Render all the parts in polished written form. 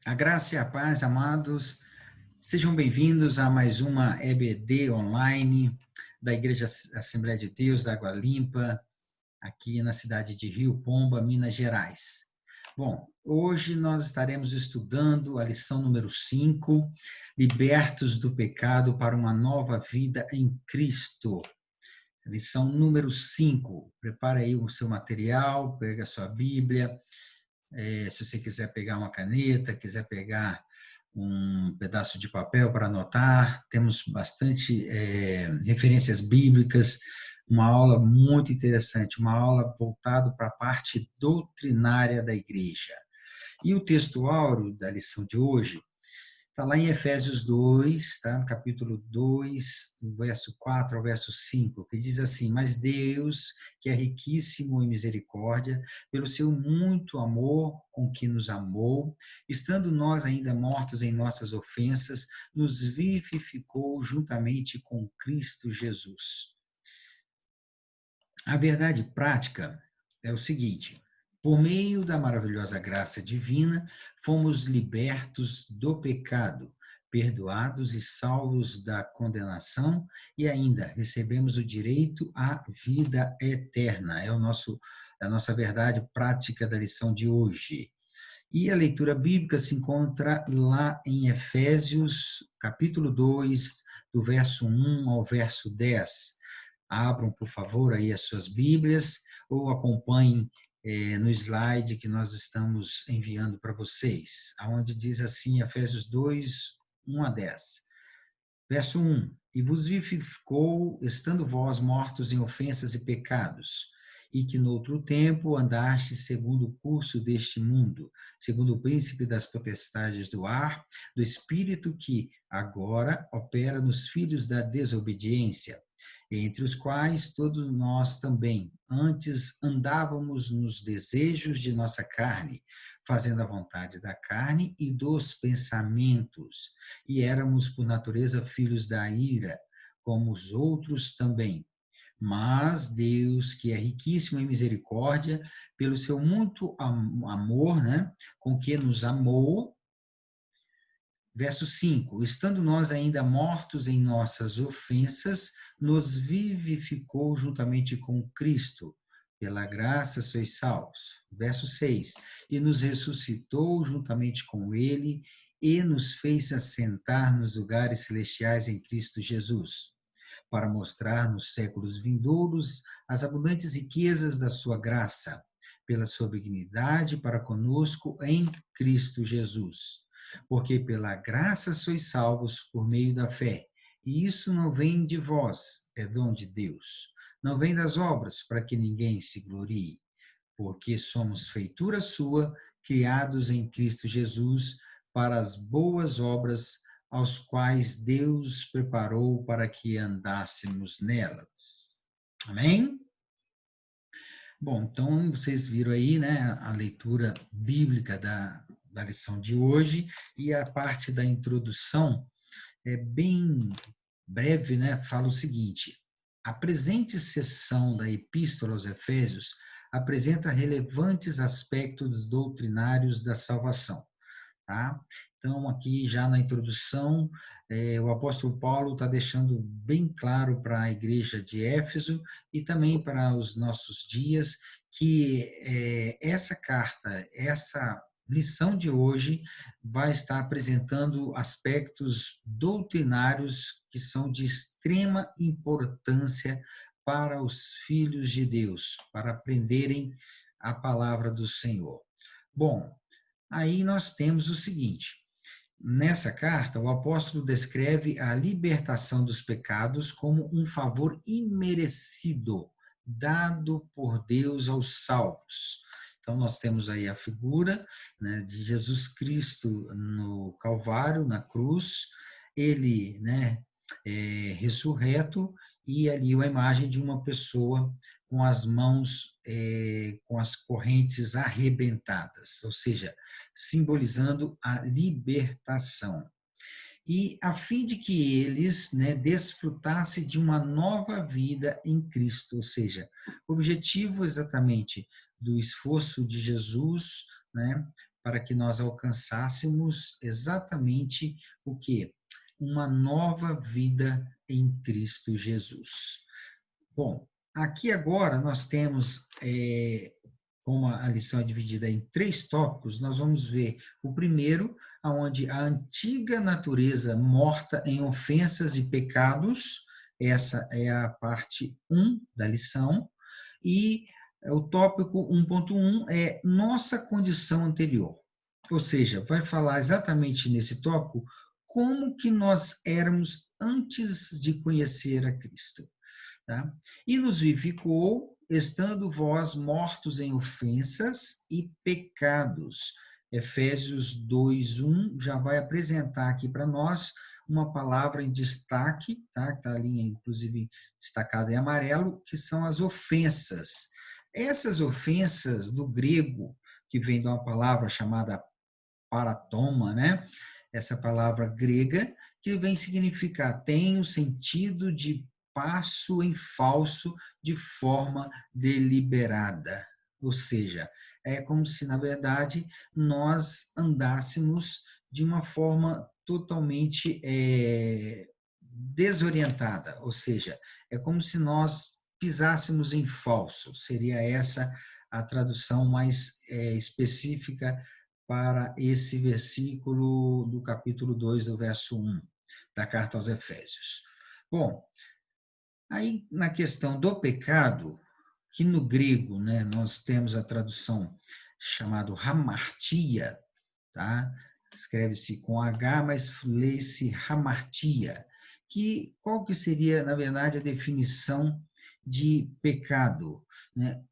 A graça e a paz, amados, sejam bem-vindos a mais uma EBD online da Igreja Assembleia de Deus da Água Limpa, aqui na cidade de Rio Pomba, Minas Gerais. Bom, hoje nós estaremos estudando a lição número 5, Libertos do Pecado para uma Nova Vida em Cristo. Lição número 5. Prepara aí o seu material, pega a sua Bíblia. Se você quiser pegar uma caneta, quiser pegar um pedaço de papel para anotar, temos bastante referências bíblicas, uma aula muito interessante, uma aula voltada para a parte doutrinária da igreja. E o texto áureo da lição de hoje está lá em Efésios 2, tá? No capítulo 2, do verso 4 ao verso 5, que diz assim: Mas Deus, que é riquíssimo em misericórdia, pelo seu muito amor com que nos amou, estando nós ainda mortos em nossas ofensas, nos vivificou juntamente com Cristo Jesus. A verdade prática é o seguinte: por meio da maravilhosa graça divina, fomos libertos do pecado, perdoados e salvos da condenação, e ainda recebemos o direito à vida eterna. É a nossa verdade prática da lição de hoje. E a leitura bíblica se encontra lá em Efésios, capítulo 2, do verso 1 ao verso 10. Abram, por favor, aí as suas Bíblias ou acompanhem no slide que nós estamos enviando para vocês, aonde diz assim, Efésios 2, 1 a 10. Verso 1. E vos vivificou, estando vós mortos em ofensas e pecados, e que no outro tempo andaste segundo o curso deste mundo, segundo o príncipe das potestades do ar, do espírito que agora opera nos filhos da desobediência, entre os quais todos nós também antes andávamos nos desejos de nossa carne, fazendo a vontade da carne e dos pensamentos, e éramos por natureza filhos da ira, como os outros também. Mas Deus, que é riquíssimo em misericórdia, pelo seu muito amor, né, com que nos amou. Verso 5: Estando nós ainda mortos em nossas ofensas, nos vivificou juntamente com Cristo. Pela graça sois salvos. Verso 6: E nos ressuscitou juntamente com Ele e nos fez assentar nos lugares celestiais em Cristo Jesus, para mostrar nos séculos vindouros as abundantes riquezas da sua graça, pela sua benignidade para conosco em Cristo Jesus. Porque pela graça sois salvos por meio da fé, e isso não vem de vós, é dom de Deus. Não vem das obras, para que ninguém se glorie, porque somos feitura sua, criados em Cristo Jesus, para as boas obras, aos quais Deus preparou para que andássemos nelas. Amém? Bom, então vocês viram aí, né, a leitura bíblica da lição de hoje, e a parte da introdução é bem breve, né? Fala o seguinte: a presente seção da Epístola aos Efésios apresenta relevantes aspectos doutrinários da salvação, tá? Então, aqui já na introdução, o apóstolo Paulo está deixando bem claro para a igreja de Éfeso e também para os nossos dias que essa carta, essa lição de hoje vai estar apresentando aspectos doutrinários que são de extrema importância para os filhos de Deus, para aprenderem a palavra do Senhor. Bom, aí nós temos o seguinte: nessa carta, o apóstolo descreve a libertação dos pecados como um favor imerecido, dado por Deus aos salvos. Então, nós temos aí a figura, né, de Jesus Cristo no Calvário, na cruz, ele, né, ressurreto, e ali a imagem de uma pessoa com as mãos com as correntes arrebentadas, ou seja, simbolizando a libertação. E a fim de que eles, né, desfrutassem de uma nova vida em Cristo, ou seja, o objetivo exatamente do esforço de Jesus, né, para que nós alcançássemos exatamente o quê? Uma nova vida em Cristo Jesus. Bom, aqui agora nós temos, como a lição é dividida em 3 tópicos, nós vamos ver o primeiro, onde a antiga natureza morta em ofensas e pecados, essa é a parte 1 da lição, e o tópico 1.1 é nossa condição anterior. Ou seja, vai falar exatamente nesse tópico como que nós éramos antes de conhecer a Cristo. Tá? E nos vivificou, estando vós mortos em ofensas e pecados. Efésios 2:1 já vai apresentar aqui para nós uma palavra em destaque, tá? Que está ali, inclusive, destacada em amarelo, que são as ofensas. Essas ofensas do grego, que vem de uma palavra chamada paratoma, né? Essa palavra grega, que vem significar, tem o sentido de passo em falso de forma deliberada. Ou seja, é como se, na verdade, nós andássemos de uma forma totalmente desorientada. Ou seja, é como se nós pisássemos em falso. Seria essa a tradução mais específica para esse versículo do capítulo 2, do verso 1 da carta aos Efésios. Bom, aí na questão do pecado, que no grego, né, nós temos a tradução chamada hamartia, tá? Escreve-se com H, mas lê-se hamartia, que qual que seria, na verdade, a definição de pecado, né?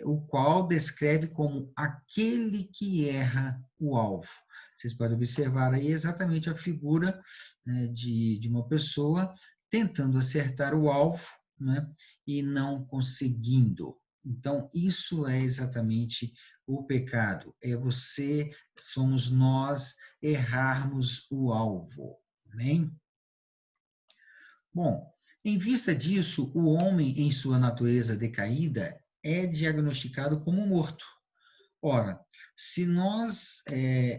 O qual descreve como aquele que erra o alvo. Vocês podem observar aí exatamente a figura, né, de uma pessoa tentando acertar o alvo, né, e não conseguindo. Então, isso é exatamente o pecado. É você, somos nós, errarmos o alvo. Amém? Bom, em vista disso, o homem, em sua natureza decaída, é diagnosticado como morto. Ora, se nós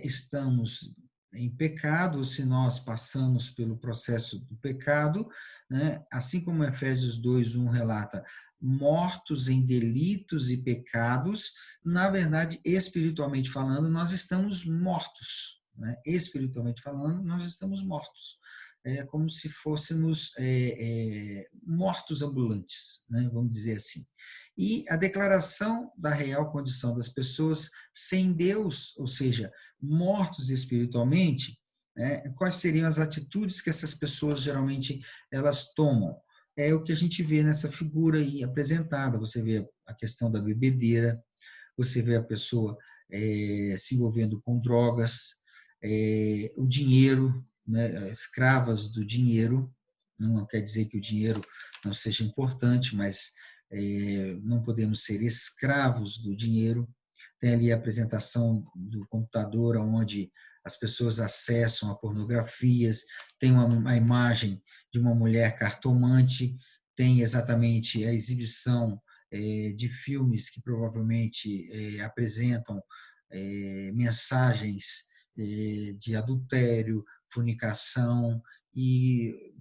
estamos em pecado, se nós passamos pelo processo do pecado, né, assim como Efésios 2:1 relata, mortos em delitos e pecados, na verdade, espiritualmente falando, nós estamos mortos. Né? Espiritualmente falando, nós estamos mortos. É como se fôssemos mortos ambulantes, né? Vamos dizer assim. E a declaração da real condição das pessoas sem Deus, ou seja, mortos espiritualmente, né, quais seriam as atitudes que essas pessoas geralmente elas tomam? É o que a gente vê nessa figura aí apresentada. Você vê a questão da bebedeira, você vê a pessoa se envolvendo com drogas, o dinheiro, né, escravas do dinheiro. Não quer dizer que o dinheiro não seja importante, mas não podemos ser escravos do dinheiro. Tem ali a apresentação do computador, onde as pessoas acessam a pornografias, tem uma imagem de uma mulher cartomante, tem exatamente a exibição de filmes que provavelmente apresentam mensagens de adultério, fornicação e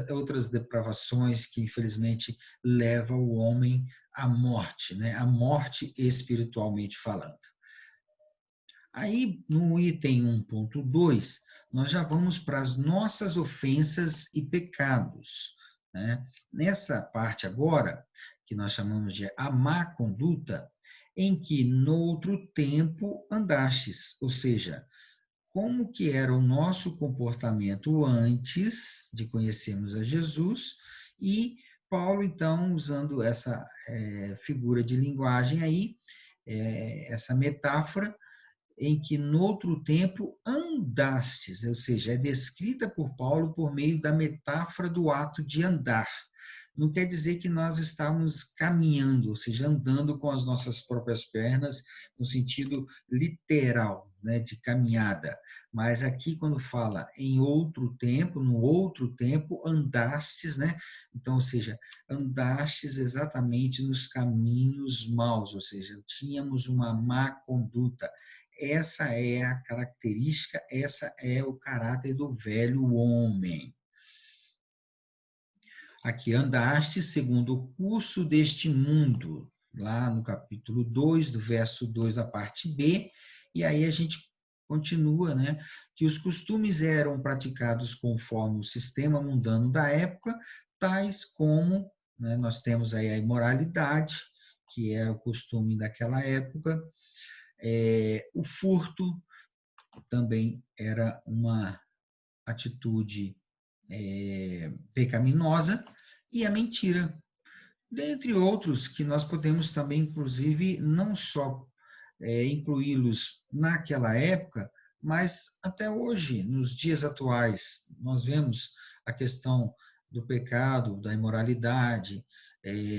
outras depravações que, infelizmente, levam o homem à morte, né? À morte espiritualmente falando. Aí, no item 1.2, nós já vamos para as nossas ofensas e pecados. Né? Nessa parte agora, que nós chamamos de a má conduta, em que noutro tempo andastes, ou seja, como que era o nosso comportamento antes de conhecermos a Jesus, e Paulo, então, usando essa figura de linguagem aí, essa metáfora, em que noutro tempo andastes, ou seja, é descrita por Paulo por meio da metáfora do ato de andar. Não quer dizer que nós estávamos caminhando, ou seja, andando com as nossas próprias pernas, no sentido literal, né, de caminhada. Mas aqui, quando fala em outro tempo, no outro tempo, andastes, né? Então, ou seja, andastes exatamente nos caminhos maus, ou seja, tínhamos uma má conduta. essa é a característica, essa é o caráter do velho homem. Aqui, andaste segundo o curso deste mundo, lá no capítulo 2, do verso 2, da parte B, e aí a gente continua, né, que os costumes eram praticados conforme o sistema mundano da época, tais como, né, nós temos aí a imoralidade, que era o costume daquela época, o furto também era uma atitude pecaminosa, e a mentira, dentre outros que nós podemos também, inclusive, não só incluí-los naquela época, mas até hoje, nos dias atuais, nós vemos a questão do pecado, da imoralidade,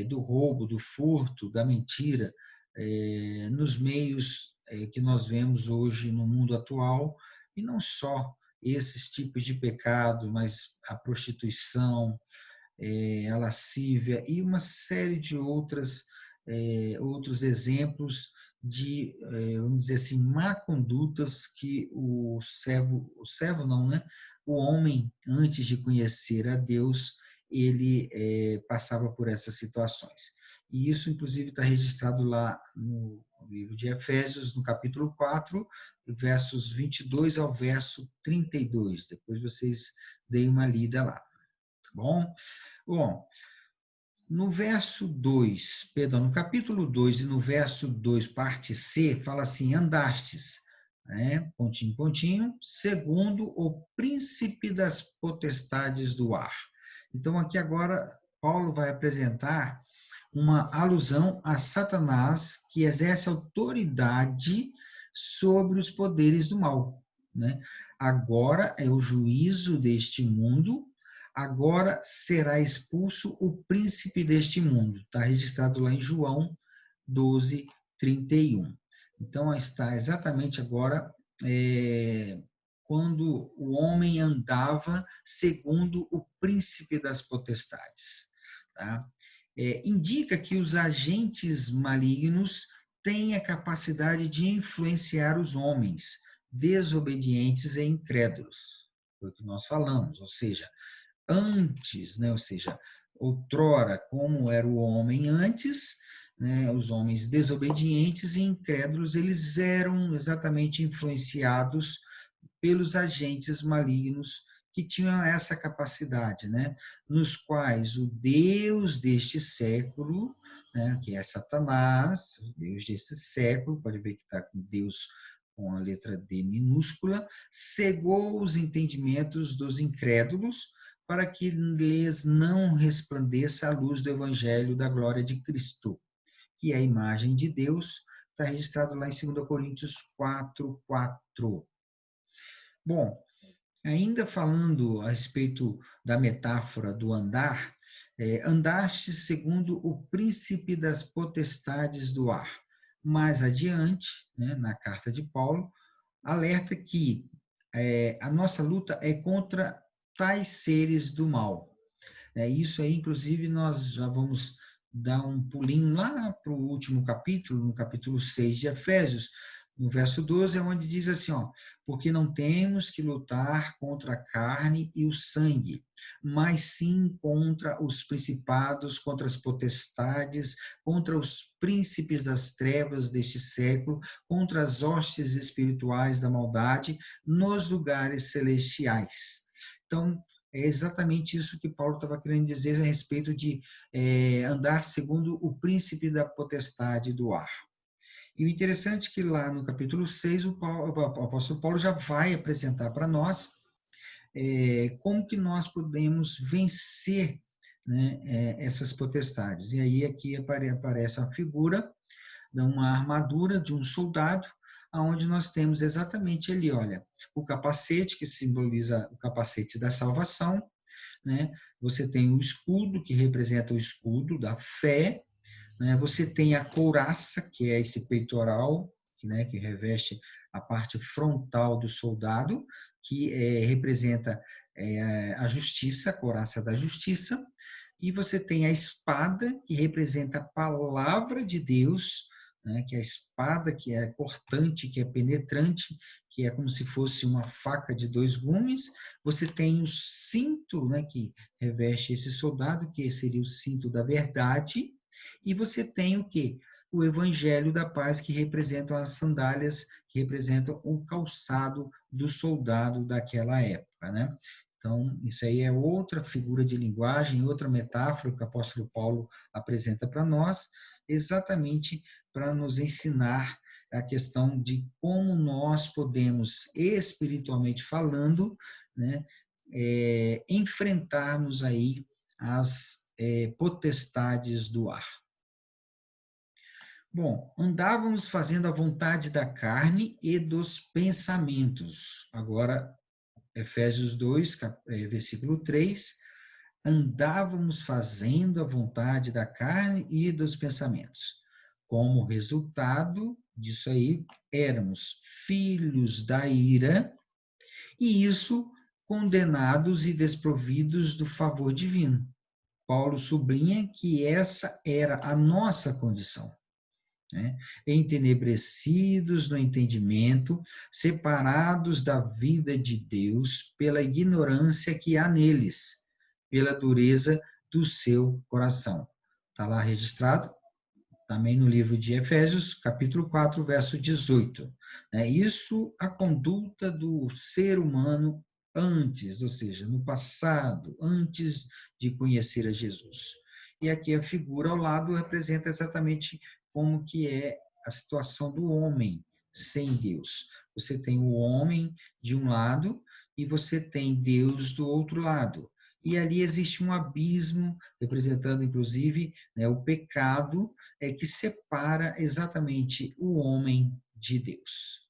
do roubo, do furto, da mentira, nos meios que nós vemos hoje no mundo atual, e não só esses tipos de pecado, mas a prostituição, a lascívia e uma série de outros exemplos de, vamos dizer assim, má condutas que o servo não, né? O homem, antes de conhecer a Deus, ele passava por essas situações. E isso, inclusive, está registrado lá no livro de Efésios, no capítulo 4, versos 22 ao verso 32. Depois vocês deem uma lida lá, tá bom? Bom, no verso 2, perdão, no capítulo 2 e no verso 2, parte C, fala assim, andastes, né, pontinho, pontinho, segundo o príncipe das potestades do ar. Então, aqui agora, Paulo vai apresentar uma alusão a Satanás, que exerce autoridade sobre os poderes do mal, né? Agora é o juízo deste mundo, agora será expulso o príncipe deste mundo. Está registrado lá em João 12, 31. Então, está exatamente agora quando o homem andava segundo o príncipe das potestades. Tá? Indica que os agentes malignos têm a capacidade de influenciar os homens desobedientes e incrédulos. Foi o que nós falamos, ou seja, antes, né, ou seja, outrora, como era o homem antes, né, os homens desobedientes e incrédulos, eles eram exatamente influenciados pelos agentes malignos que tinham essa capacidade, né, nos quais o Deus deste século, né, que é Satanás, o Deus deste século, pode ver que está com Deus com a letra D minúscula, cegou os entendimentos dos incrédulos para que lhes não resplandeça a luz do evangelho da glória de Cristo, que é a imagem de Deus, está registrado lá em 2 Coríntios 4, 4. Bom, ainda falando a respeito da metáfora do andar, andaste segundo o príncipe das potestades do ar. Mais adiante, né, na carta de Paulo, alerta que a nossa luta é contra tais seres do mal. Isso aí, inclusive, nós já vamos dar um pulinho lá para o último capítulo, no capítulo 6 de Efésios, no verso 12, é onde diz assim, ó, porque não temos que lutar contra a carne e o sangue, mas sim contra os principados, contra as potestades, contra os príncipes das trevas deste século, contra as hostes espirituais da maldade nos lugares celestiais. Então, é exatamente isso que Paulo estava querendo dizer a respeito de andar segundo o príncipe da potestade do ar. E o interessante é que lá no capítulo 6, o apóstolo Paulo já vai apresentar para nós como que nós podemos vencer, né, essas potestades. E aí aqui aparece a figura de uma armadura de um soldado, aonde nós temos exatamente ali, olha, o capacete, que simboliza o capacete da salvação, né? Você tem o escudo, que representa o escudo da fé, né? Você tem a couraça, que é esse peitoral, né, que reveste a parte frontal do soldado, que representa a justiça, a couraça da justiça, e você tem a espada, que representa a palavra de Deus, né, que é a espada, que é cortante, que é penetrante, que é como se fosse uma faca de dois gumes. Você tem o cinto, né, que reveste esse soldado, que seria o cinto da verdade, e você tem o quê? O evangelho da paz, que representam as sandálias, que representam o calçado do soldado daquela época, né? Então, isso aí é outra figura de linguagem, outra metáfora que o apóstolo Paulo apresenta para nós, exatamente para nos ensinar a questão de como nós podemos, espiritualmente falando, né, enfrentarmos aí as potestades do ar. Bom, andávamos fazendo a vontade da carne e dos pensamentos. Agora, Efésios 2, versículo 3, andávamos fazendo a vontade da carne e dos pensamentos. Como resultado disso aí, éramos filhos da ira, e isso condenados e desprovidos do favor divino. Paulo sublinha que essa era a nossa condição, né? Entenebrecidos no entendimento, separados da vida de Deus pela ignorância que há neles, pela dureza do seu coração. Está lá registrado também no livro de Efésios, capítulo 4, verso 18. Isso, a conduta do ser humano antes, ou seja, no passado, antes de conhecer a Jesus. E aqui a figura ao lado representa exatamente como que é a situação do homem sem Deus. Você tem o homem de um lado e você tem Deus do outro lado. E ali existe um abismo, representando, inclusive, né, o pecado, que separa exatamente o homem de Deus.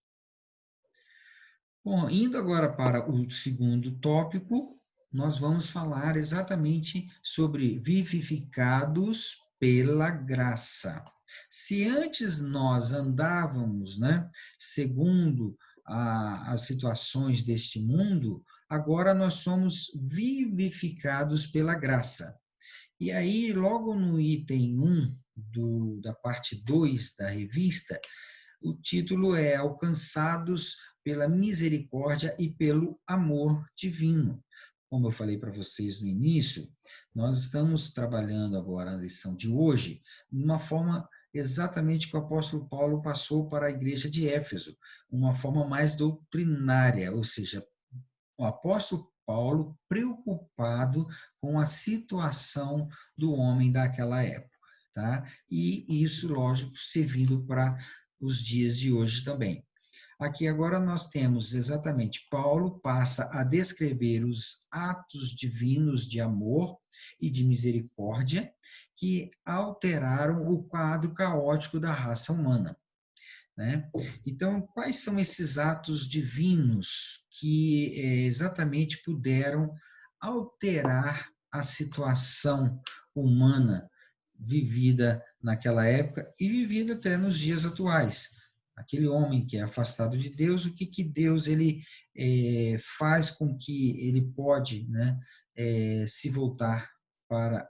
Bom, indo agora para o segundo tópico, nós vamos falar exatamente sobre vivificados pela graça. Se antes nós andávamos, né, segundo as situações deste mundo, agora nós somos vivificados pela graça. E aí, logo no item 1 da parte 2 da revista, o título é Alcançados pela Misericórdia e pelo Amor Divino. Como eu falei para vocês no início, nós estamos trabalhando agora a lição de hoje de uma forma exatamente que o apóstolo Paulo passou para a igreja de Éfeso, uma forma mais doutrinária, ou seja, o apóstolo Paulo preocupado com a situação do homem daquela época, tá? E isso, lógico, servindo para os dias de hoje também. Aqui agora nós temos exatamente, Paulo passa a descrever os atos divinos de amor e de misericórdia que alteraram o quadro caótico da raça humana, né? Então, quais são esses atos divinos que exatamente puderam alterar a situação humana vivida naquela época e vivida até nos dias atuais? Aquele homem que é afastado de Deus, o que que Deus ele faz com que ele pode, né, se voltar para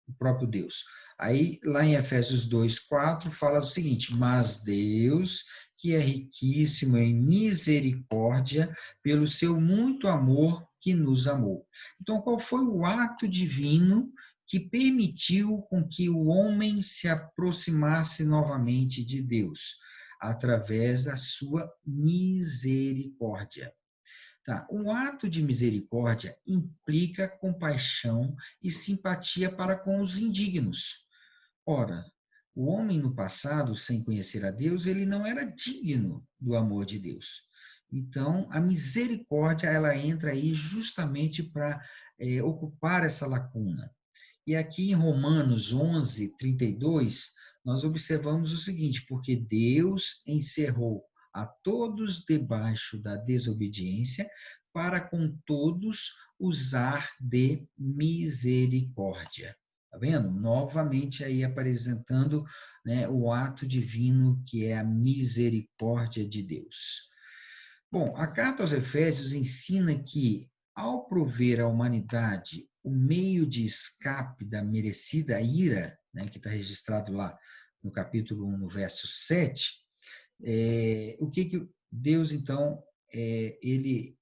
o próprio Deus. Aí, lá em Efésios 2:4 fala o seguinte: mas Deus, que é riquíssimo em misericórdia, pelo seu muito amor que nos amou. Então, qual foi o ato divino que permitiu com que o homem se aproximasse novamente de Deus? Através da sua misericórdia. Tá. O ato de misericórdia implica compaixão e simpatia para com os indignos. Ora, o homem no passado, sem conhecer a Deus, ele não era digno do amor de Deus. Então, a misericórdia, ela entra aí justamente para ocupar essa lacuna. E aqui em Romanos 11:32, nós observamos o seguinte: porque Deus encerrou a todos debaixo da desobediência, para com todos usar de misericórdia. Tá vendo? Novamente aí apresentando, né, o ato divino que é a misericórdia de Deus. Bom, a carta aos Efésios ensina que, ao prover à humanidade o meio de escape da merecida ira, né, que está registrado lá no capítulo 1, no verso 7, o que Deus, então, ele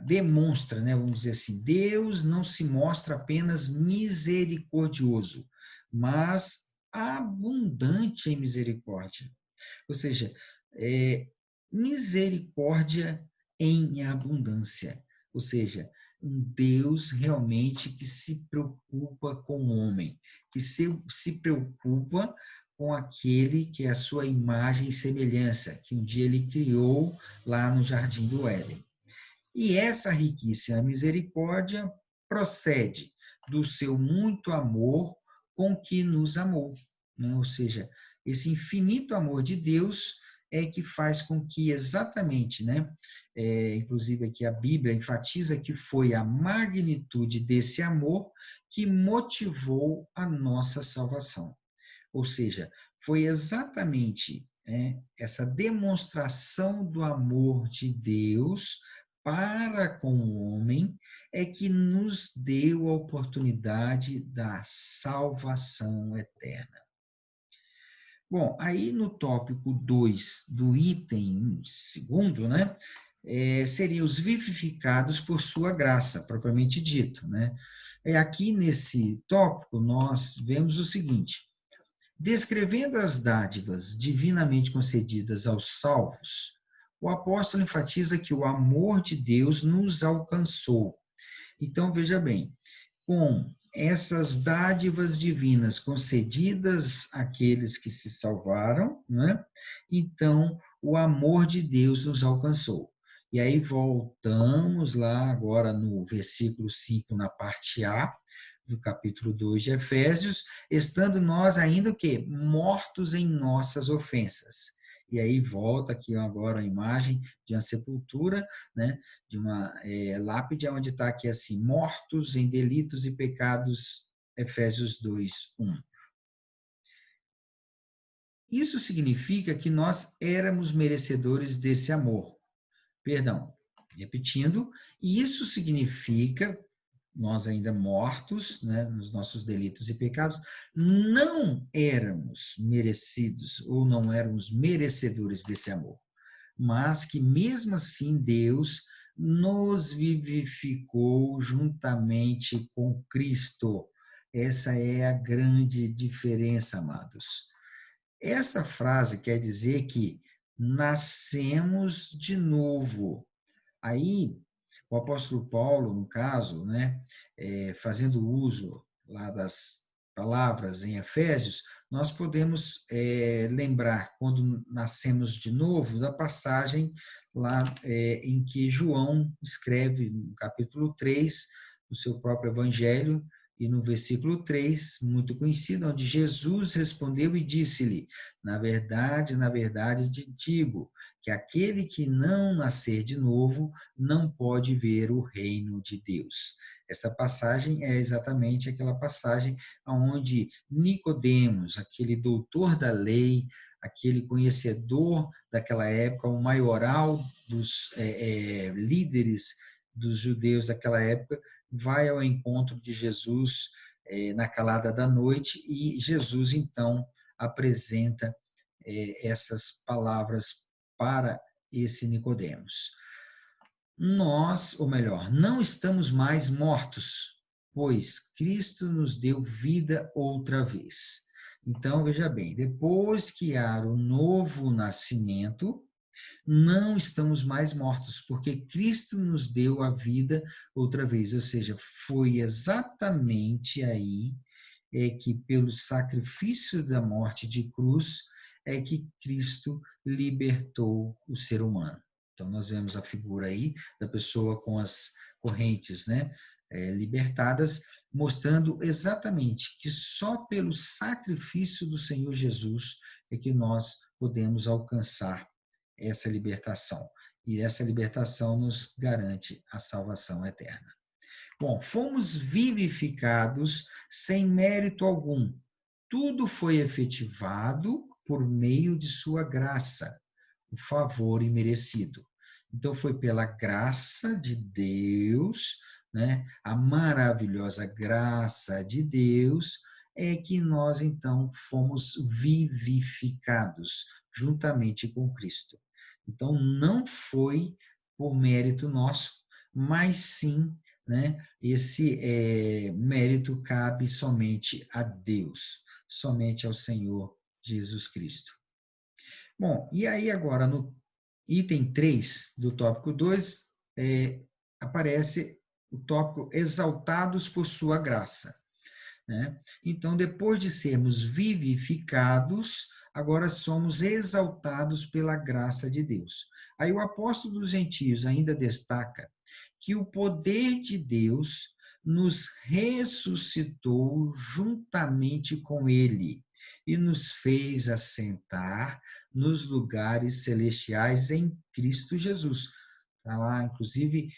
demonstra, né? Vamos dizer assim, Deus não se mostra apenas misericordioso, mas abundante em misericórdia. Ou seja, misericórdia em abundância. Ou seja, um Deus realmente que se preocupa com o homem, que se preocupa com aquele que é a sua imagem e semelhança, que um dia ele criou lá no Jardim do Éden. E essa riquíssima misericórdia procede do seu muito amor com que nos amou, né? Ou seja, esse infinito amor de Deus é que faz com que exatamente, né? Inclusive aqui a Bíblia enfatiza que foi a magnitude desse amor que motivou a nossa salvação. Ou seja, foi exatamente essa demonstração do amor de Deus para com o homem é que nos deu a oportunidade da salvação eterna. Bom, aí no tópico 2 do item segundo, né, seriam os vivificados por sua graça, propriamente dito, né? Aqui nesse tópico nós vemos o seguinte: descrevendo as dádivas divinamente concedidas aos salvos, o apóstolo enfatiza que o amor de Deus nos alcançou. Então, veja bem, com essas dádivas divinas concedidas àqueles que se salvaram, né? Então, o amor de Deus nos alcançou. E aí voltamos lá agora no versículo 5, na parte A, do capítulo 2 de Efésios, estando nós ainda o quê? Mortos em nossas ofensas. E aí volta aqui agora a imagem de uma sepultura, né? De uma lápide, onde está aqui assim, mortos em delitos e pecados, Efésios 2, 1. Isso significa que nós éramos merecedores desse amor. Perdão, repetindo, isso significa nós ainda mortos, né, nos nossos delitos e pecados, não éramos merecidos ou não éramos merecedores desse amor, mas que mesmo assim Deus nos vivificou juntamente com Cristo. Essa é a grande diferença, amados. Essa frase quer dizer que nascemos de novo. Aí, o apóstolo Paulo, no caso, né, fazendo uso lá das palavras em Efésios, nós podemos lembrar, quando nascemos de novo, da passagem lá em que João escreve no capítulo 3, no seu próprio evangelho, e no versículo 3, muito conhecido, onde Jesus respondeu e disse-lhe: na verdade te digo, que aquele que não nascer de novo não pode ver o reino de Deus. Essa passagem é exatamente aquela passagem onde Nicodemos, aquele doutor da lei, aquele conhecedor daquela época, o maioral dos líderes dos judeus daquela época, vai ao encontro de Jesus na calada da noite e Jesus, então, apresenta essas palavras para esse Nicodemos. Nós, ou melhor, não estamos mais mortos, pois Cristo nos deu vida outra vez. Então, veja bem, depois que há o novo nascimento, não estamos mais mortos, porque Cristo nos deu a vida outra vez. Ou seja, foi exatamente aí que pelo sacrifício da morte de cruz é que Cristo libertou o ser humano. Então nós vemos a figura aí da pessoa com as correntes, né, libertadas, mostrando exatamente que só pelo sacrifício do Senhor Jesus é que nós podemos alcançar essa libertação. E essa libertação nos garante a salvação eterna. Bom, fomos vivificados sem mérito algum. Tudo foi efetivado por meio de sua graça, o favor imerecido. Então, foi pela graça de Deus, né, a maravilhosa graça de Deus, é que nós, então, fomos vivificados juntamente com Cristo. Então, não foi por mérito nosso, mas sim, né, esse mérito cabe somente a Deus, somente ao Senhor Jesus Cristo. Bom, e aí agora no item 3 do tópico 2, aparece o tópico exaltados por sua graça, né? Então, depois de sermos vivificados, agora somos exaltados pela graça de Deus. Aí o apóstolo dos gentios ainda destaca que o poder de Deus nos ressuscitou juntamente com ele e nos fez assentar nos lugares celestiais em Cristo Jesus. Está lá, inclusive,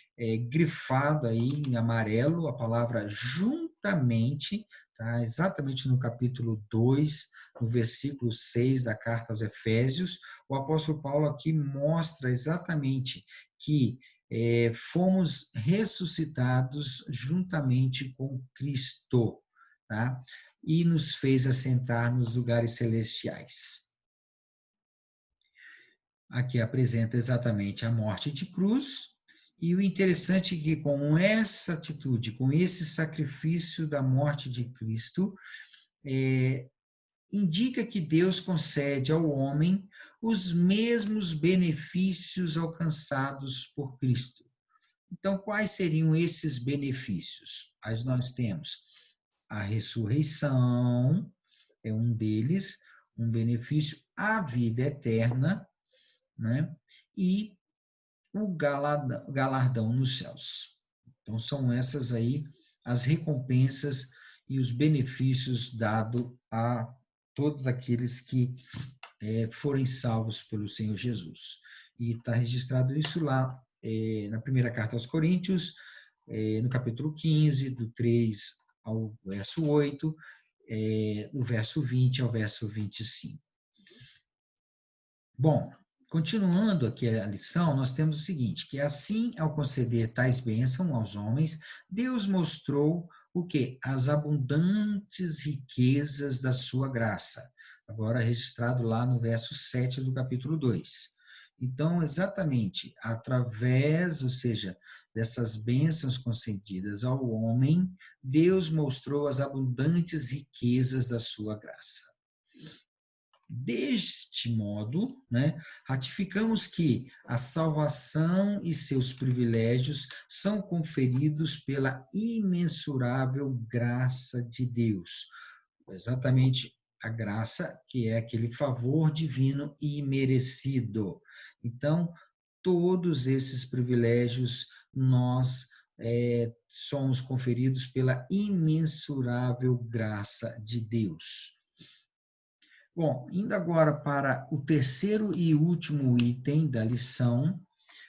grifado aí em amarelo a palavra juntamente, tá? Exatamente no capítulo 2, no versículo 6 da carta aos Efésios, o apóstolo Paulo aqui mostra exatamente que fomos ressuscitados juntamente com Cristo, tá? E nos fez assentar nos lugares celestiais. Aqui apresenta exatamente a morte de cruz, e o interessante é que com essa atitude, com esse sacrifício da morte de Cristo, indica que Deus concede ao homem os mesmos benefícios alcançados por Cristo. Então, quais seriam esses benefícios? Aí nós temos a ressurreição, é um deles, um benefício, a vida eterna, né? E o galardão nos céus. Então, são essas aí as recompensas e os benefícios dados a todos aqueles que forem salvos pelo Senhor Jesus. E está registrado isso lá na primeira carta aos Coríntios, no capítulo 15, do 3 ao verso 8, do verso 20 ao verso 25. Bom, continuando aqui a lição, nós temos o seguinte, que assim, ao conceder tais bênçãos aos homens, Deus mostrou o quê? As abundantes riquezas da sua graça. Agora registrado lá no verso 7 do capítulo 2. Então, exatamente, através, ou seja, dessas bênçãos concedidas ao homem, Deus mostrou as abundantes riquezas da sua graça. Deste modo, né, ratificamos que a salvação e seus privilégios são conferidos pela imensurável graça de Deus. Exatamente a graça, que é aquele favor divino e imerecido. Então, todos esses privilégios nós somos conferidos pela imensurável graça de Deus. Bom, indo agora para o terceiro e último item da lição,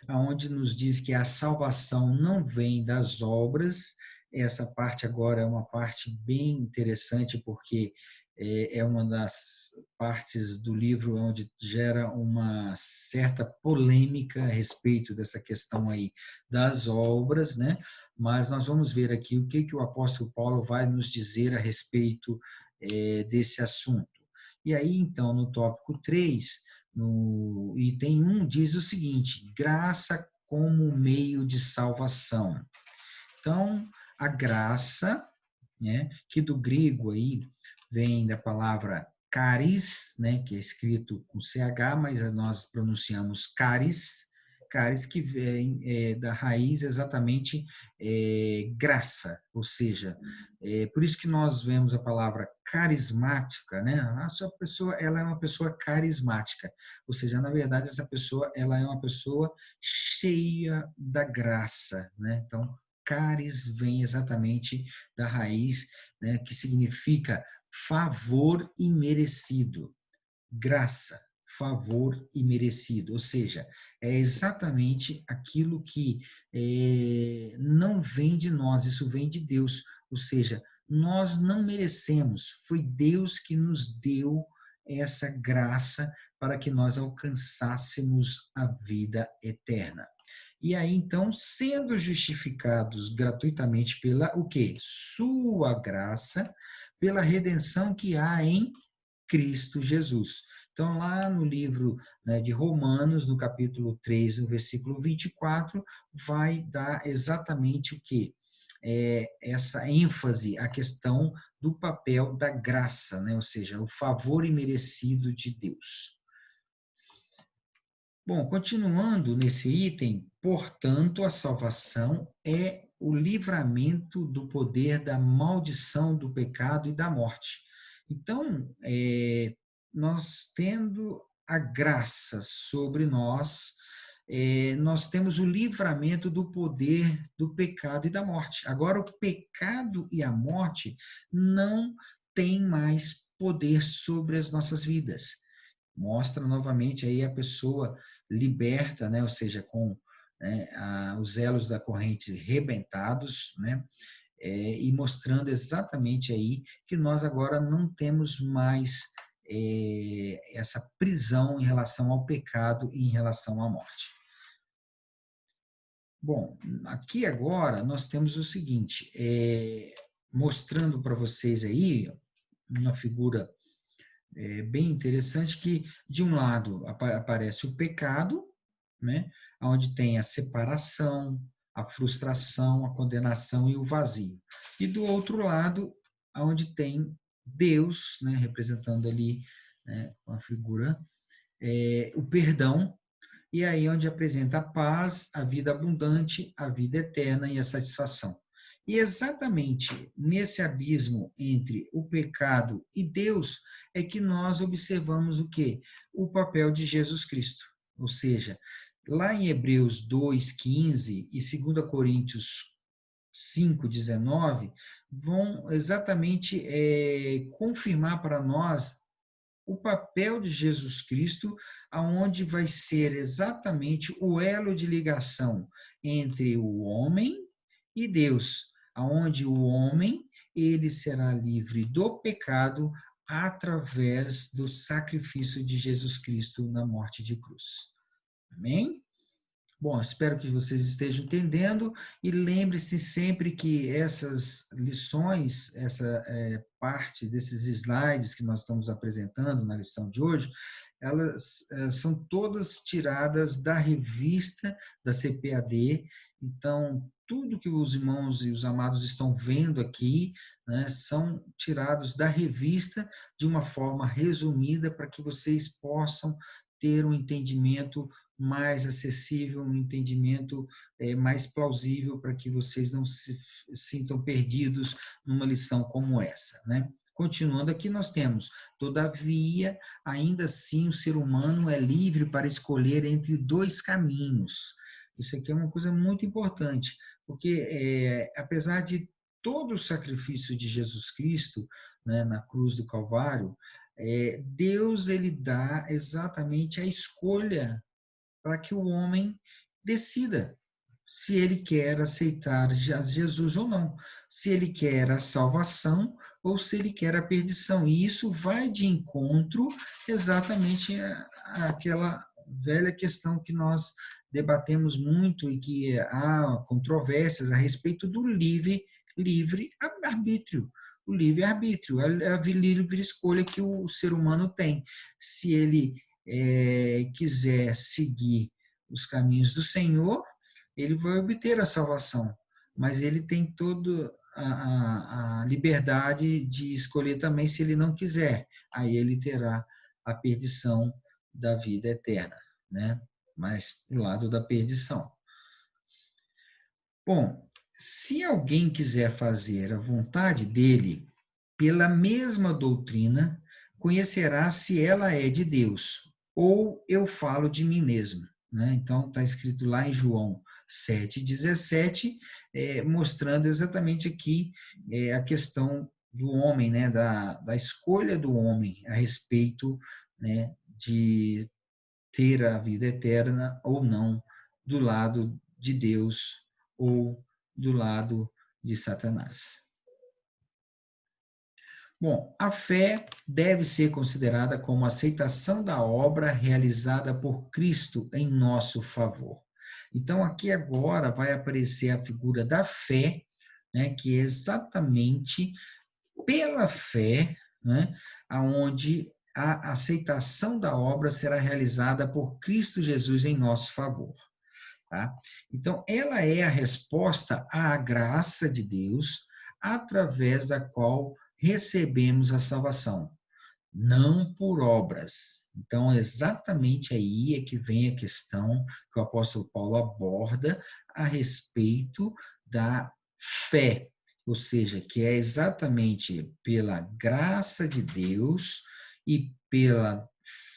onde nos diz que a salvação não vem das obras. Essa parte agora é uma parte bem interessante, porque é uma das partes do livro onde gera uma certa polêmica a respeito dessa questão aí das obras, né? Mas nós vamos ver aqui o que o apóstolo Paulo vai nos dizer a respeito desse assunto. E aí, então, no tópico 3, no item 1, diz o seguinte: graça como meio de salvação. Então, a graça, né, que do grego aí vem da palavra charis, né, que é escrito com CH, mas nós pronunciamos charis, charis que vem da raiz exatamente graça, ou seja, por isso que nós vemos a palavra carismática, né? A sua pessoa, ela é uma pessoa carismática, ou seja, na verdade essa pessoa, ela é uma pessoa cheia da graça, né? Então, caris vem exatamente da raiz, né, que significa favor imerecido, graça, favor imerecido, ou seja, é exatamente aquilo que não vem de nós, isso vem de Deus, ou seja, nós não merecemos, foi Deus que nos deu essa graça para que nós alcançássemos a vida eterna. E aí, então, sendo justificados gratuitamente pela o quê? Sua graça, pela redenção que há em Cristo Jesus. Então, lá no livro, né, de Romanos, no capítulo 3, no versículo 24, vai dar exatamente o quê? Essa ênfase à questão do papel da graça, né? Ou seja, o favor imerecido de Deus. Bom, continuando nesse item, portanto, a salvação é o livramento do poder da maldição do pecado e da morte. Então, nós tendo a graça sobre nós, nós temos o livramento do poder do pecado e da morte. Agora, o pecado e a morte não têm mais poder sobre as nossas vidas. Mostra novamente aí a pessoa liberta, né? Ou seja, com, né, os elos da corrente rebentados, né? E mostrando exatamente aí que nós agora não temos mais essa prisão em relação ao pecado e em relação à morte. Bom, aqui agora nós temos o seguinte, mostrando para vocês aí uma figura bem interessante que, de um lado, aparece o pecado, né, onde tem a separação, a frustração, a condenação e o vazio. E do outro lado, onde tem Deus, né, representando ali, né, com a figura, o perdão, e aí onde apresenta a paz, a vida abundante, a vida eterna e a satisfação. E exatamente nesse abismo entre o pecado e Deus é que nós observamos o quê? O papel de Jesus Cristo. Ou seja, lá em Hebreus 2:15 e 2 Coríntios 5:19, vão exatamente confirmar para nós o papel de Jesus Cristo, aonde vai ser exatamente o elo de ligação entre o homem e Deus, aonde o homem ele será livre do pecado através do sacrifício de Jesus Cristo na morte de cruz. Amém? Bom, espero que vocês estejam entendendo e lembre-se sempre que essas lições, essa parte desses slides que nós estamos apresentando na lição de hoje, elas são todas tiradas da revista da CPAD. Então, tudo que os irmãos e os amados estão vendo aqui, né, são tirados da revista de uma forma resumida para que vocês possam ter um entendimento mais acessível, um entendimento mais plausível para que vocês não se sintam perdidos numa lição como essa, né? Continuando aqui, nós temos, todavia, ainda assim o ser humano é livre para escolher entre dois caminhos. Isso aqui é uma coisa muito importante, porque apesar de todo o sacrifício de Jesus Cristo, né, na cruz do Calvário, Deus ele dá exatamente a escolha para que o homem decida se ele quer aceitar Jesus ou não, se ele quer a salvação ou se ele quer a perdição. E isso vai de encontro exatamente àquela velha questão que nós debatemos muito e que há controvérsias a respeito do livre-arbítrio. O livre-arbítrio, a livre escolha que o ser humano tem. Se ele quiser seguir os caminhos do Senhor, ele vai obter a salvação, mas ele tem toda a liberdade de escolher também se ele não quiser, aí ele terá a perdição da vida eterna, né? Mas do lado da perdição. Bom, se alguém quiser fazer a vontade dele, pela mesma doutrina, conhecerá se ela é de Deus, ou eu falo de mim mesmo. Né? Então, está escrito lá em João 7,17, mostrando exatamente aqui a questão do homem, né? da escolha do homem a respeito, né? de ter a vida eterna ou não, do lado de Deus ou do lado de Satanás. Bom, a fé deve ser considerada como aceitação da obra realizada por Cristo em nosso favor. Então, aqui agora vai aparecer a figura da fé, né, que é exatamente pela fé, né, aonde a aceitação da obra será realizada por Cristo Jesus em nosso favor. Tá? Então, ela é a resposta à graça de Deus, através da qual recebemos a salvação, não por obras. Então, exatamente aí é que vem a questão que o apóstolo Paulo aborda a respeito da fé, ou seja, que é exatamente pela graça de Deus e pela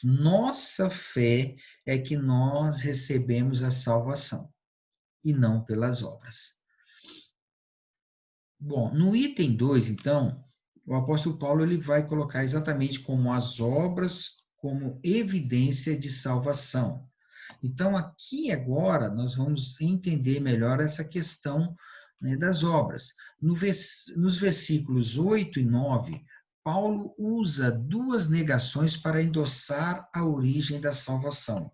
nossa fé é que nós recebemos a salvação, e não pelas obras. Bom, no item 2, então, o apóstolo Paulo ele vai colocar exatamente como as obras como evidência de salvação. Então, aqui agora, nós vamos entender melhor essa questão, né, das obras. Nos versículos 8 e 9, Paulo usa duas negações para endossar a origem da salvação.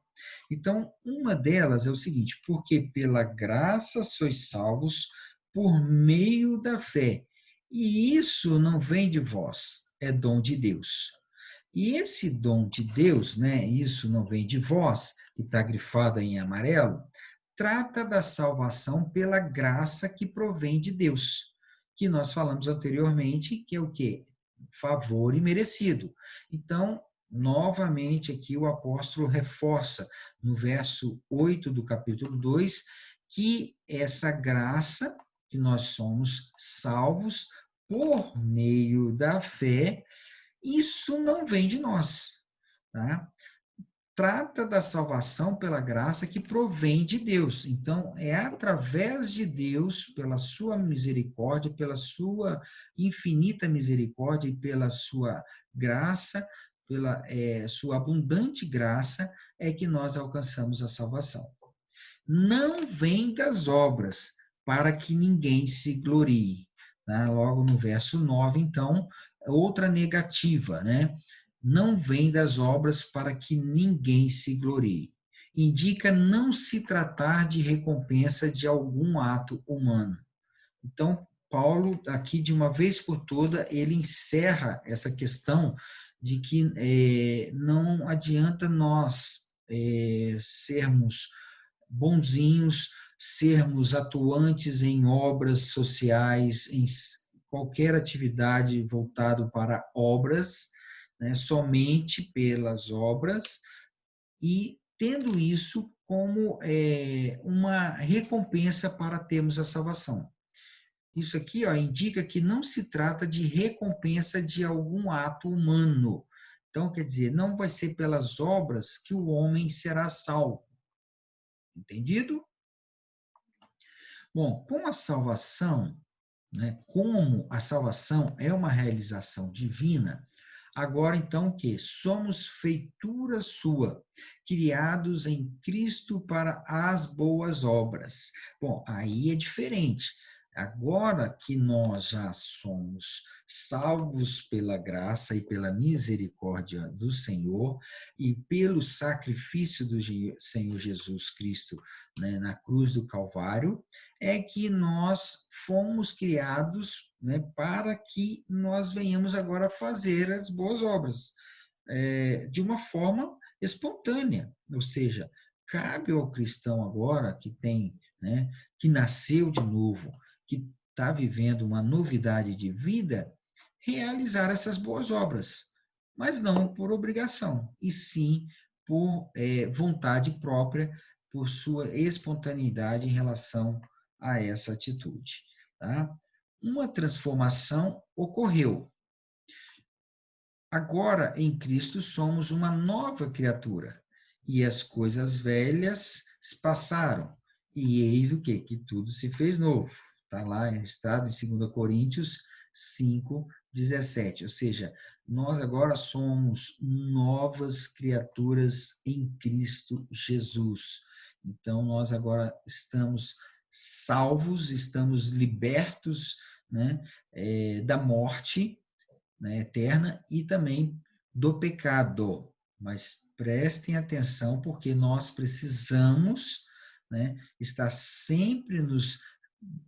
Então, uma delas é o seguinte: porque pela graça sois salvos por meio da fé. E isso não vem de vós, é dom de Deus. E esse dom de Deus, né, isso não vem de vós, que está grifado em amarelo, trata da salvação pela graça que provém de Deus, que nós falamos anteriormente, que é o quê? Favor imerecido. Então, novamente aqui o apóstolo reforça no verso 8 do capítulo 2, que essa graça, que nós somos salvos por meio da fé, isso não vem de nós, tá? Trata da salvação pela graça que provém de Deus. Então, é através de Deus, pela sua misericórdia, pela sua infinita misericórdia e pela sua graça, pela sua abundante graça, é que nós alcançamos a salvação. Não vem das obras, para que ninguém se glorie. Tá? Logo no verso 9, então, outra negativa, né? Não vem das obras para que ninguém se glorie. Indica não se tratar de recompensa de algum ato humano. Então, Paulo, aqui de uma vez por toda, ele encerra essa questão de que não adianta nós sermos bonzinhos, sermos atuantes em obras sociais, em qualquer atividade voltado para obras, né, somente pelas obras, e tendo isso como uma recompensa para termos a salvação. Isso aqui, ó, indica que não se trata de recompensa de algum ato humano. Então, quer dizer, não vai ser pelas obras que o homem será salvo. Entendido? Bom, com a salvação, né, como a salvação é uma realização divina, agora então o quê? Somos feitura sua, criados em Cristo para as boas obras. Bom, aí é diferente. Agora que nós já somos salvos pela graça e pela misericórdia do Senhor e pelo sacrifício do Senhor Jesus Cristo, né, na cruz do Calvário, é que nós fomos criados, né, para que nós venhamos agora fazer as boas obras de uma forma espontânea, ou seja, cabe ao cristão agora que tem, né, que nasceu de novo, que está vivendo uma novidade de vida, realizar essas boas obras, mas não por obrigação, e sim por vontade própria, por sua espontaneidade em relação a essa atitude. Tá? Uma transformação ocorreu. Agora, em Cristo, somos uma nova criatura, e as coisas velhas se passaram, e eis o quê? Que tudo se fez novo. Está lá registrado em 2 Coríntios 5, 17. Ou seja, nós agora somos novas criaturas em Cristo Jesus. Então, nós agora estamos salvos, estamos libertos, né, da morte, né, eterna, e também do pecado. Mas prestem atenção, porque nós precisamos, né, estar sempre nos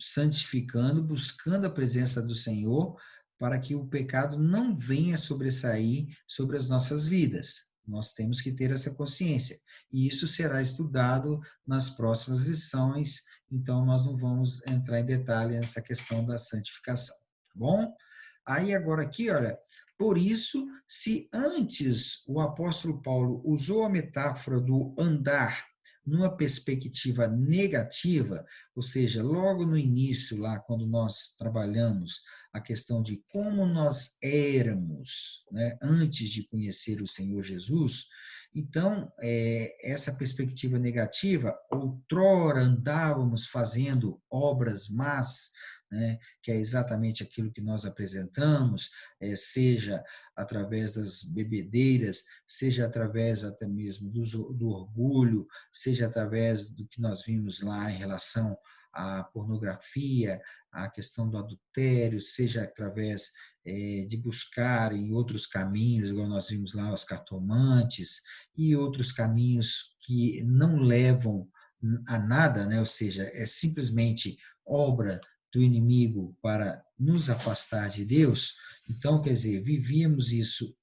santificando, buscando a presença do Senhor, para que o pecado não venha sobressair sobre as nossas vidas. Nós temos que ter essa consciência. E isso será estudado nas próximas lições, então nós não vamos entrar em detalhe nessa questão da santificação, tá bom? Aí agora aqui, olha, por isso, se antes o apóstolo Paulo usou a metáfora do andar numa perspectiva negativa, ou seja, logo no início, lá quando nós trabalhamos a questão de como nós éramos, né, antes de conhecer o Senhor Jesus, então, essa perspectiva negativa, outrora andávamos fazendo obras más, né, que é exatamente aquilo que nós apresentamos, seja através das bebedeiras, seja através até mesmo do orgulho, seja através do que nós vimos lá em relação à pornografia, à questão do adultério, seja através de buscar em outros caminhos, igual nós vimos lá os cartomantes, e outros caminhos que não levam a nada, né? Ou seja, é simplesmente obra do inimigo para nos afastar de Deus. Então, quer dizer, vivíamos isso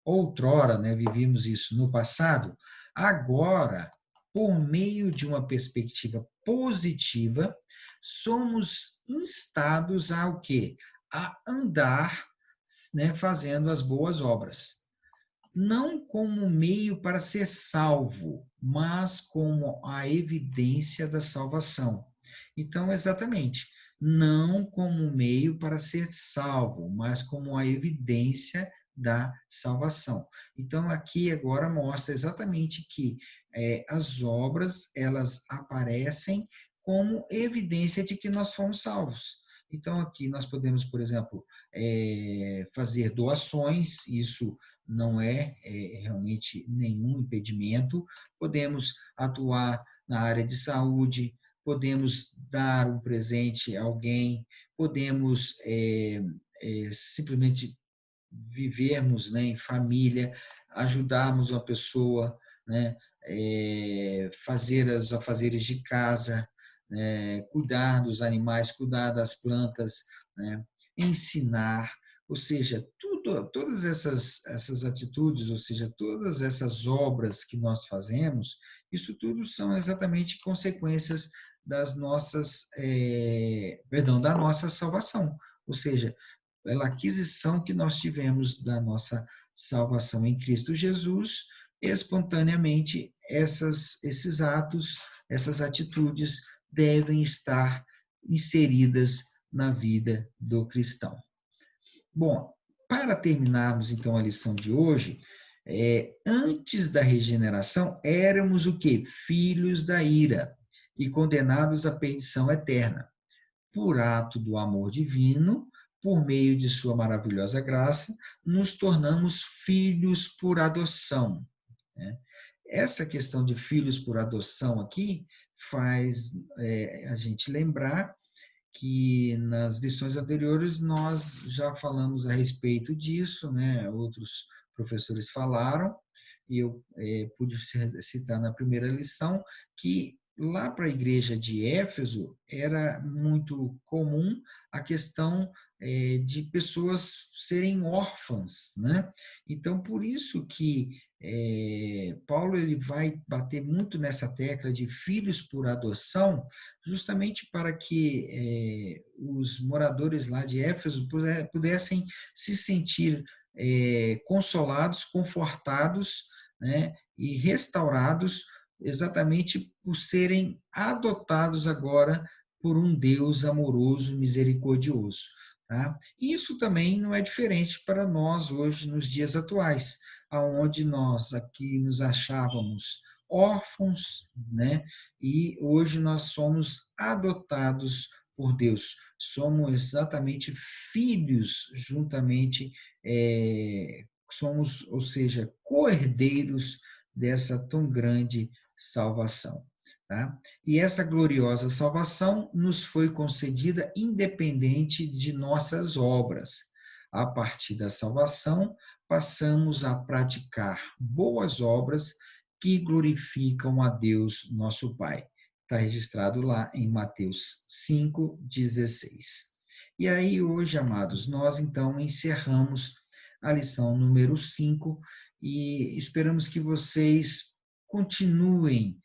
outrora, né? Vivíamos isso no passado. Agora, por meio de uma perspectiva positiva, somos instados a o quê? A andar, né, fazendo as boas obras. Não como meio para ser salvo, mas como a evidência da salvação. Então, exatamente, não como meio para ser salvo, mas como a evidência da salvação. Então, aqui agora mostra exatamente que as obras, elas aparecem como evidência de que nós fomos salvos. Então, aqui nós podemos, por exemplo, fazer doações, isso não é realmente nenhum impedimento. Podemos atuar na área de saúde, podemos dar um presente a alguém, podemos simplesmente vivermos, né, em família, ajudarmos uma pessoa, né, fazer os afazeres de casa, né, cuidar dos animais, cuidar das plantas, né, ensinar, ou seja, todas essas atitudes, ou seja, todas essas obras que nós fazemos, isso tudo são exatamente consequências das nossas, da nossa salvação, ou seja, pela aquisição que nós tivemos da nossa salvação em Cristo Jesus, espontaneamente esses atos, essas atitudes devem estar inseridas na vida do cristão. Bom, para terminarmos então a lição de hoje, antes da regeneração éramos o quê? Filhos da ira e condenados à perdição eterna. Por ato do amor divino, por meio de sua maravilhosa graça, nos tornamos filhos por adoção, né? Essa questão de filhos por adoção aqui faz a gente lembrar que nas lições anteriores nós já falamos a respeito disso, né? Outros professores falaram, e eu pude citar na primeira lição, que lá para a igreja de Éfeso era muito comum a questão de pessoas serem órfãs, né? Então, por isso que Paulo ele vai bater muito nessa tecla de filhos por adoção, justamente para que os moradores lá de Éfeso pudessem se sentir consolados, confortados, né, e restaurados exatamente por serem adotados agora por um Deus amoroso, misericordioso. Tá? Isso também não é diferente para nós hoje, nos dias atuais, aonde nós aqui nos achávamos órfãos, né? E hoje nós somos adotados por Deus. Somos exatamente filhos juntamente, somos, ou seja, co-herdeiros dessa tão grande salvação. Tá? E essa gloriosa salvação nos foi concedida independente de nossas obras. A partir da salvação, passamos a praticar boas obras que glorificam a Deus, nosso Pai. Está registrado lá em Mateus 5,16. E aí, hoje, amados, nós então encerramos a lição número 5 e esperamos que vocês continuem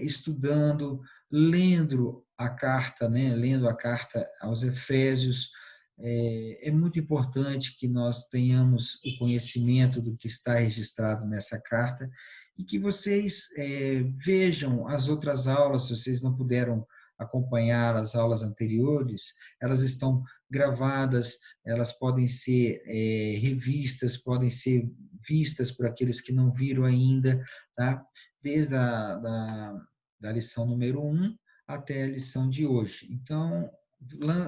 estudando, lendo a carta, né? Lendo a carta aos Efésios. É muito importante que nós tenhamos o conhecimento do que está registrado nessa carta e que vocês vejam as outras aulas, se vocês não puderam acompanhar as aulas anteriores, elas estão gravadas, elas podem ser revistas, podem ser vistas por aqueles que não viram ainda, tá? Desde da lição número 1 até a lição de hoje. Então,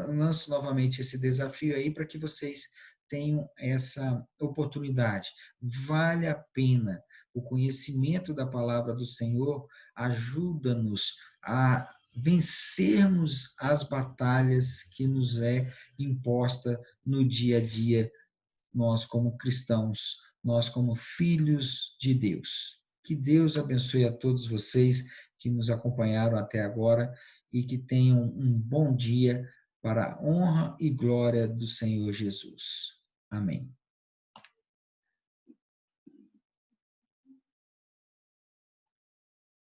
lanço novamente esse desafio aí para que vocês tenham essa oportunidade. Vale a pena. O conhecimento da palavra do Senhor ajuda-nos a vencermos as batalhas que nos é imposta no dia a dia, nós como cristãos, nós como filhos de Deus. Que Deus abençoe a todos vocês que nos acompanharam até agora e que tenham um bom dia para a honra e glória do Senhor Jesus. Amém.